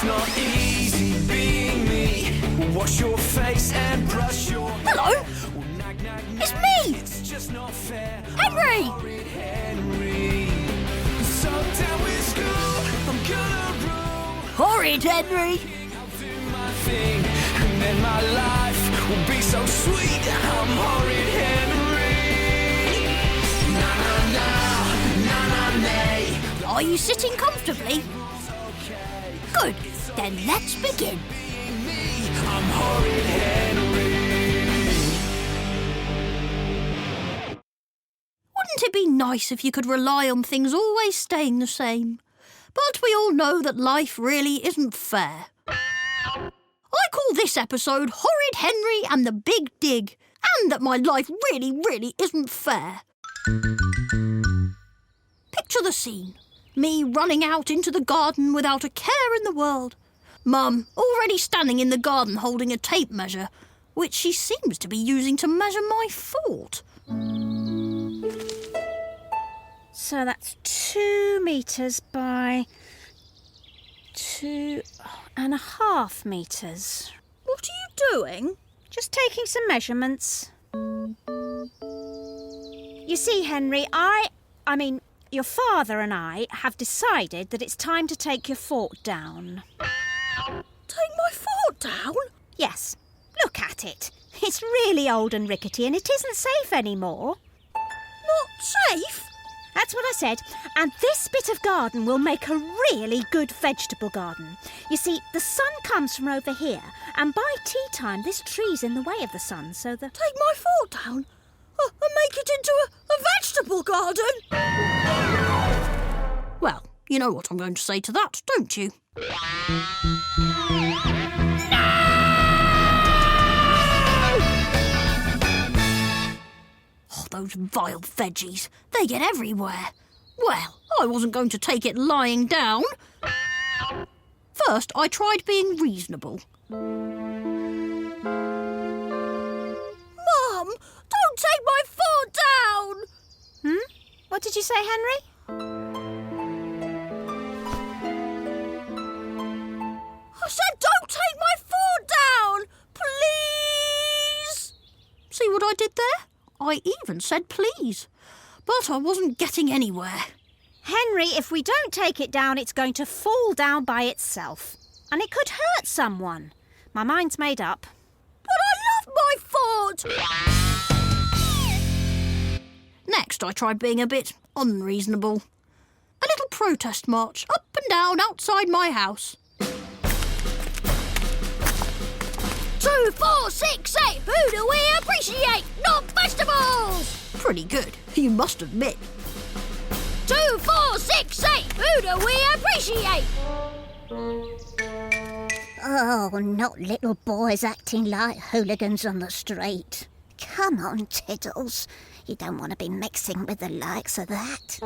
It's not easy being me. Wash your face and brush your hair. Hello? It's me! It's just not fair. Henry! Horrid Henry. So down with school, I'm gonna rule. Horrid Henry! I'll do my thing, and then my life will be so sweet. I'm Horrid Henry. Na na na, na na nay. Are you sitting comfortably? Good, then let's begin. I'm Horrid Henry. Wouldn't it be nice if you could rely on things always staying the same? But we all know that life really isn't fair. I call this episode Horrid Henry and the Big Dig, and that my life really isn't fair. Picture the scene. Me running out into the garden without a care in the world. Mum already standing in the garden holding a tape measure, which she seems to be using to measure my fort. So that's 2 metres by 2.5 metres. What are you doing? Just taking some measurements. You see, Henry, I mean, your father and I have decided that it's time to take your fort down. Take my fort down? Yes, look at it. It's really old and rickety and it isn't safe anymore. Not safe? That's what I said. And this bit of garden will make a really good vegetable garden. You see, the sun comes from over here, and by tea time this tree's in the way of the sun, so the... Take my fort down? And make it into a vegetable garden? Well, you know what I'm going to say to that, don't you? Oh, those vile veggies. They get everywhere. Well, I wasn't going to take it lying down. First, I tried being reasonable. Mum, don't take my fort down! What did you say, Henry? I said don't take my fort down! Please! See what I did there? I even said please. But I wasn't getting anywhere. Henry, if we don't take it down, it's going to fall down by itself. And it could hurt someone. My mind's made up. But I love my fort! Next, I tried being a bit unreasonable. A little protest march up and down outside my house. 2, 4, 6, 8, who do we appreciate? Not vegetables! Pretty good, you must admit. 2, 4, 6, 8, who do we appreciate? Oh, not little boys acting like hooligans on the street. Come on, Tiddles. You don't want to be mixing with the likes of that.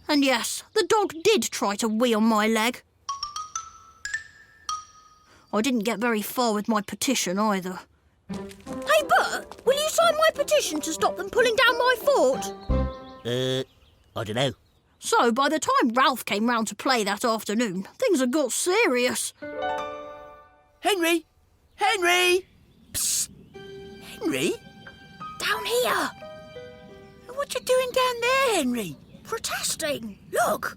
And yes, the dog did try to wee on my leg. I didn't get very far with my petition either. Hey, Bert, will you sign my petition to stop them pulling down my fort? I don't know. So, by the time Ralph came round to play that afternoon, things had got serious. Henry! Henry! Psst! Henry? Down here! What you doing down there, Henry? Protesting! Look!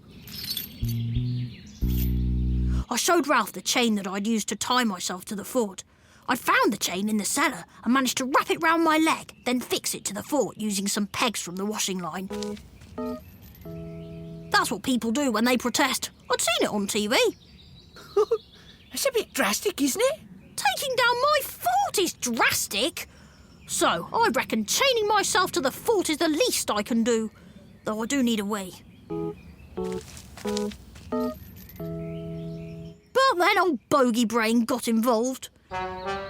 I showed Ralph the chain that I'd used to tie myself to the fort. I'd found the chain in the cellar and managed to wrap it round my leg, then fix it to the fort using some pegs from the washing line. That's what people do when they protest. I'd seen it on TV. That's a bit drastic, isn't it? Taking down my fort is drastic. So, I reckon chaining myself to the fort is the least I can do. Though I do need a wee. But then old bogey brain got involved. I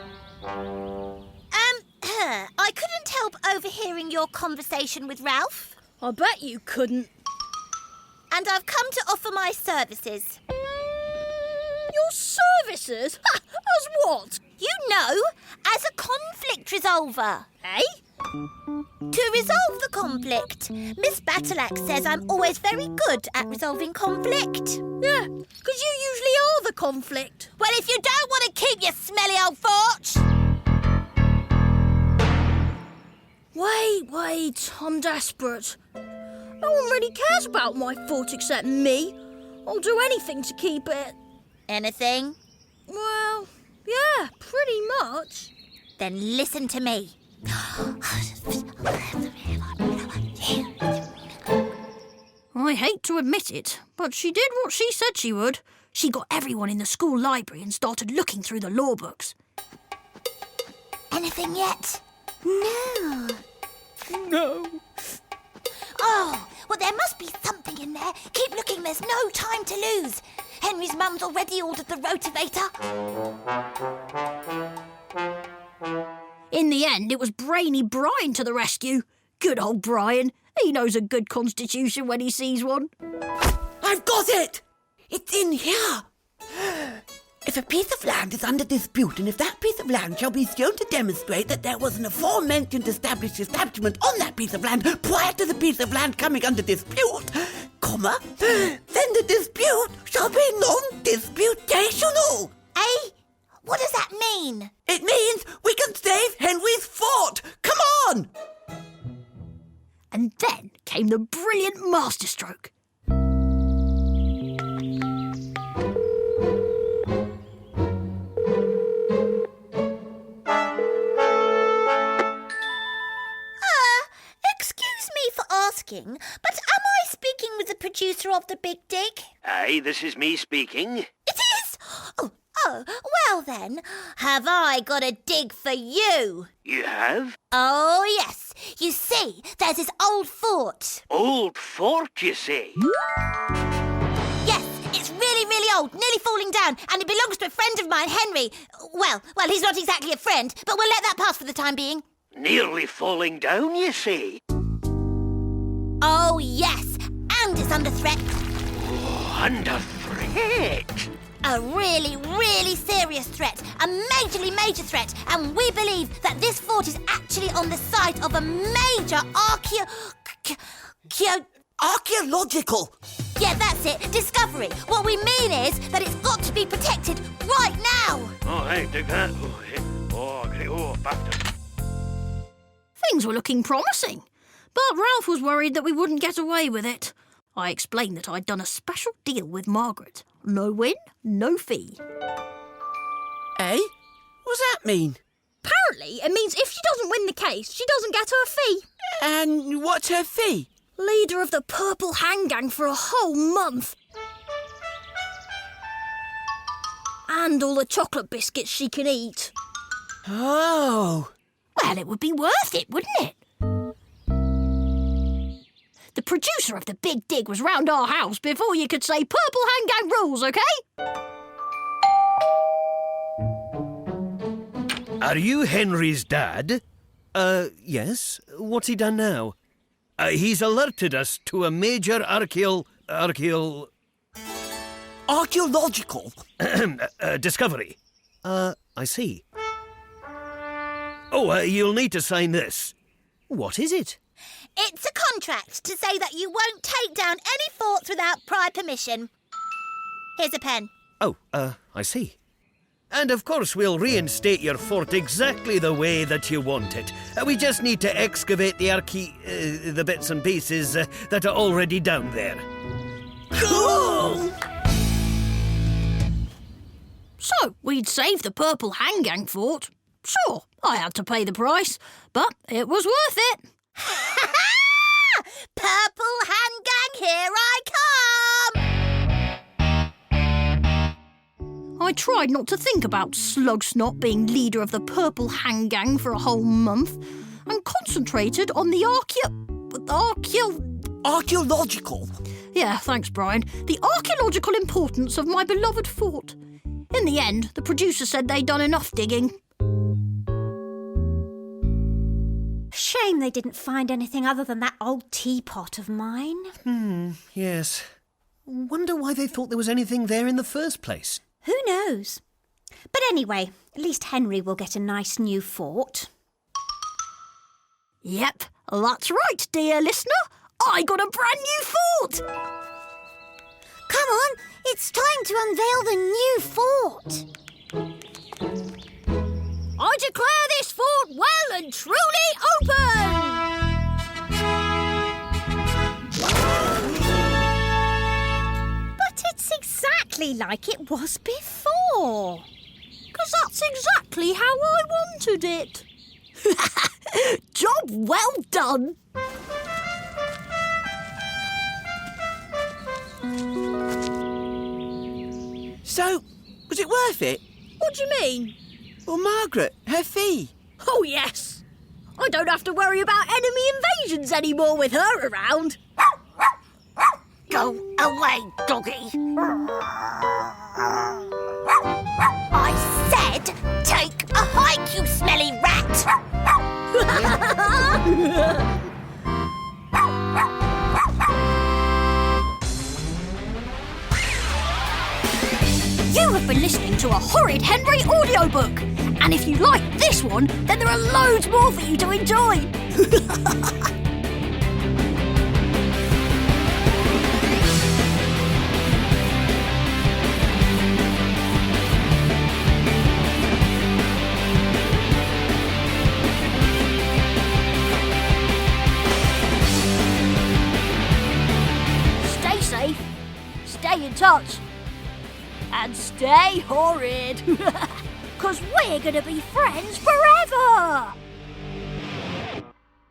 couldn't help overhearing your conversation with Ralph. I bet you couldn't. And I've come to offer my services. Your services? Ha! As what? You know, as a conflict resolver. Eh? To resolve the conflict. Miss Battleaxe says I'm always very good at resolving conflict. Yeah, because you usually are the conflict. Well, if you don't want to keep your smelly old fort... Wait, I'm desperate. No one really cares about my fort except me. I'll do anything to keep it. Anything? Well, yeah, pretty much. Then listen to me. I hate to admit it, but she did what she said she would. She got everyone in the school library and started looking through the law books. Anything yet? No. No. Oh, well, there must be something in there. Keep looking, there's no time to lose. Henry's mum's already ordered the rotivator. In the end, it was brainy Brian to the rescue. Good old Brian. He knows a good constitution when he sees one. I've got it! It's in here. If a piece of land is under dispute, and if that piece of land shall be shown to demonstrate that there was an aforementioned established establishment on that piece of land prior to the piece of land coming under dispute, comma, then the dispute shall be non-disputational. Eh? What does that mean? It means we can save Henry's fort. Come on! And then came the brilliant masterstroke. Excuse me for asking, but am I speaking with the producer of The Big Dig? Aye, this is me speaking. It is? Oh, well then, have I got a dig for you? You have? Oh, yes. You see, there's this old fort. Old fort, you say? Yes, it's really, really old, nearly falling down, and it belongs to a friend of mine, Henry. Well, he's not exactly a friend, but we'll let that pass for the time being. Nearly falling down, you say? Oh, yes, and it's under threat. Oh, under threat? A really, really serious threat. A major threat. And we believe that this fort is actually on the site of a major Archaeological. Yeah, that's it. Discovery. What we mean is that it's got to be protected right now. Oh, hey, dig that. Oh, hey. Oh, great. Oh, bastard. Things were looking promising, but Ralph was worried that we wouldn't get away with it. I explained that I'd done a special deal with Margaret. No win, no fee. Eh? What's that mean? Apparently, it means if she doesn't win the case, she doesn't get her fee. And what's her fee? Leader of the Purple Hang Gang for a whole month. And all the chocolate biscuits she can eat. Oh. Well, it would be worth it, wouldn't it? The producer of The Big Dig was round our house before you could say Purple Hang Gang rules, OK? Are you Henry's dad? Yes. What's he done now? He's alerted us to a major archaeological discovery. I see. Oh, you'll need to sign this. What is it? It's a contract to say that you won't take down any forts without prior permission. Here's a pen. Oh, I see. And of course we'll reinstate your fort exactly the way that you want it. We just need to excavate the bits and pieces that are already down there. Cool! So, we'd save the Purple Hang Gang fort. Sure, I had to pay the price, but it was worth it. Purple Hang Gang, here I come! I tried not to think about Slugsnot being leader of the Purple Hang Gang for a whole month and concentrated on the Archaeological. Yeah, thanks, Brian. The archaeological importance of my beloved fort. In the end, the producer said they'd done enough digging. Shame they didn't find anything other than that old teapot of mine. Yes. Wonder why they thought there was anything there in the first place. Who knows? But anyway, at least Henry will get a nice new fort. Yep, that's right, dear listener. I got a brand new fort. Come on, it's time to unveil the new fort. I declare this fort well and truly open. But it's exactly like it was before. 'Cause that's exactly how I wanted it. Job well done. So, was it worth it? What do you mean? Well, Margaret, her fee. Oh, yes. I don't have to worry about enemy invasions anymore with her around. Go away, doggy. I said take a hike, you smelly rat. You have been listening to a Horrid Henry audiobook. And if you like this one, then there are loads more for you to enjoy. Stay safe, stay in touch, and stay horrid. 'Cause we're going to be friends forever!